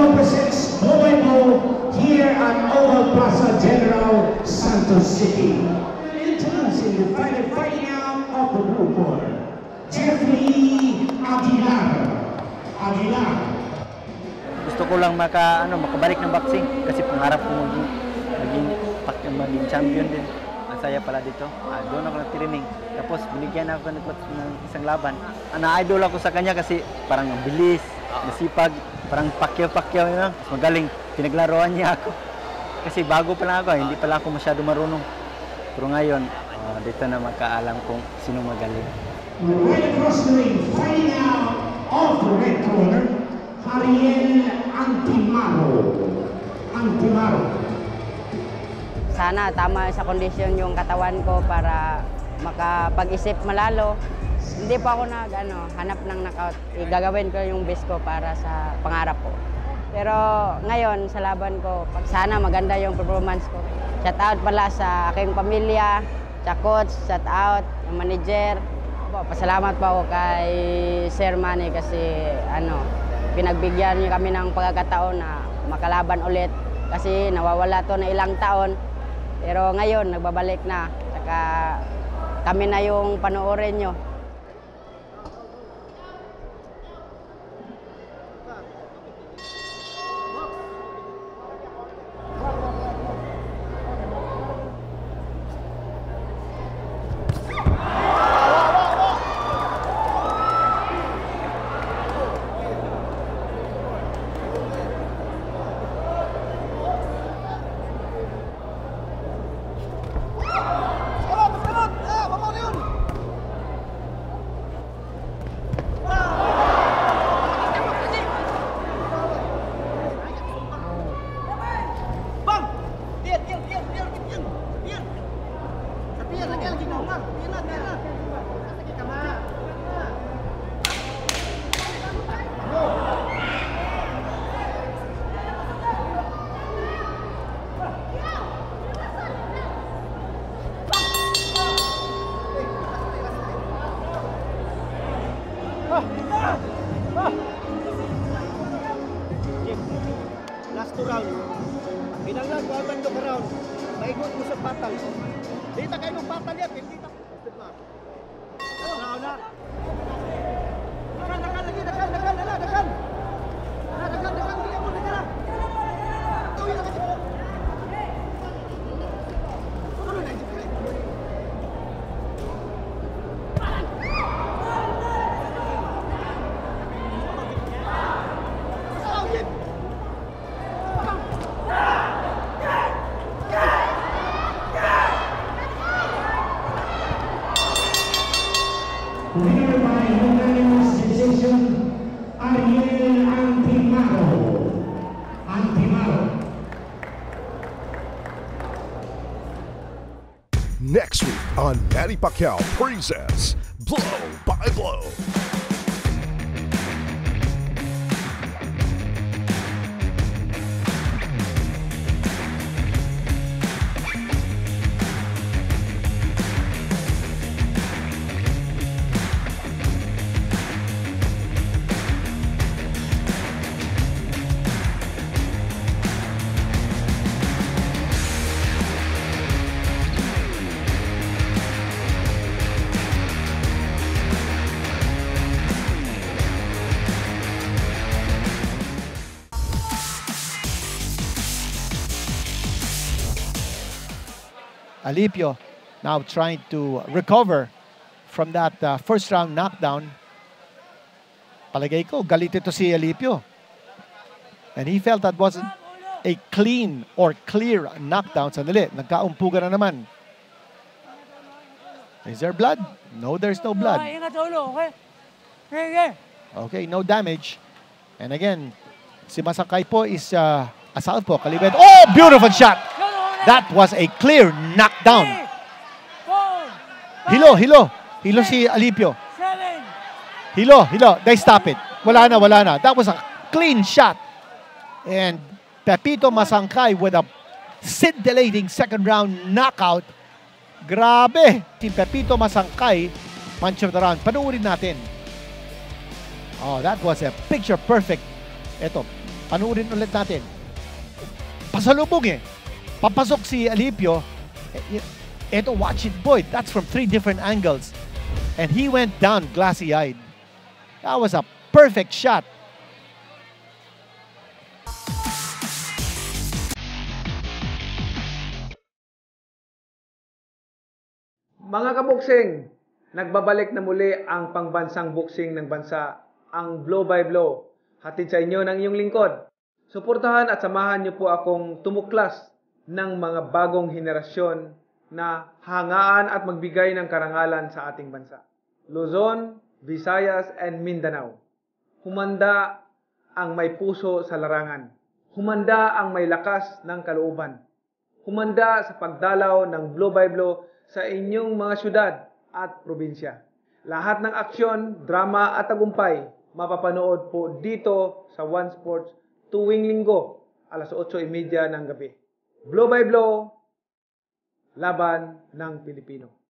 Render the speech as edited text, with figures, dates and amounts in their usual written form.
Pacquiao presents Nuevo here at Oval Plaza General Santos City. Introducing the fighting out of the blue corner, Jeffrey Aguilar. Gusto ko lang makabalik ng boxing kasi pangarap ko maging champion din. Masaya pala dito. Doon ako nag-training. Tapos binigyan ako ng isang laban. Na-idol ako sa kanya kasi parang bilis, masipag, parang Pacquiao yun. Magaling. Pinaglaruan niya ako. Kasi bago pa lang ako, hindi pala ako masyado marunong. Pero ngayon, dito na magkaalam kung sino magaling. Right across the ring, fighting out of the red corner, Ariel Antimaro. Sana tama sa kondisyon yung katawan ko para makapag-isip malalo. Hindi pa ako hanap ng knockout. Gagawin ko yung best ko para sa pangarap ko. Pero ngayon sa laban ko, sana maganda yung performance ko. Shout out pala sa aking pamilya, sa coach, shout out, yung manager. Pasalamat pa ako kay Sir Manny kasi pinagbigyan niya kami ng pagkakataon na makalaban ulit kasi nawawala to na ilang taon. Pero ngayon, nagbabalik na. Saka kami na yung panoorin nyo. Last 2 rounds. Pinanglag ko ang bando ka round. Maigot mo sa patal. Dita kayo ng patal yan. Hindi ta. Round na. Dakan. Winner by unanimous decision, Ariel Antimaro. Next week on Manny Pacquiao presents Blow by Blow. Alipio now trying to recover from that first round knockdown. Palagay ko, galit ito si Alipio. And he felt that wasn't a clean or clear knockdown. Sandali, nagkaumpugan na naman. Is there blood? No, there's no blood. Okay, no damage. And again, si Masangkay po is a southpaw. Kalibet. Oh, beautiful shot! That was a clear knockdown. Hilo si Alipio. Hilo. They stop it. Wala na. That was a clean shot. And Pepito Masangkay with a scintillating second round knockout. Grabe. Si Pepito Masangkay, punch of the round. Panuorin natin. Oh, that was a picture perfect. Ito, Panuurin ulit natin. Pasalubong eh. Papasok si Alipio. Eto, watch it, boy. That's from 3 different angles. And he went down glassy-eyed. That was a perfect shot. Mga kaboksing, nagbabalik na muli ang pangbansang boxing ng bansa, ang Blow by Blow. Hatid sa inyo ng iyong lingkod. Suportahan at samahan niyo po akong tumuklas ng mga bagong henerasyon na hangaan at magbigay ng karangalan sa ating bansa. Luzon, Visayas, and Mindanao. Humanda ang may puso sa larangan. Humanda ang may lakas ng kalooban. Humanda sa pagdalaw ng Blow by Blow sa inyong mga syudad at probinsya. Lahat ng aksyon, drama at tagumpay mapapanood po dito sa One Sports tuwing linggo, alas 8:30 ng gabi. Blow by Blow, laban ng Pilipino.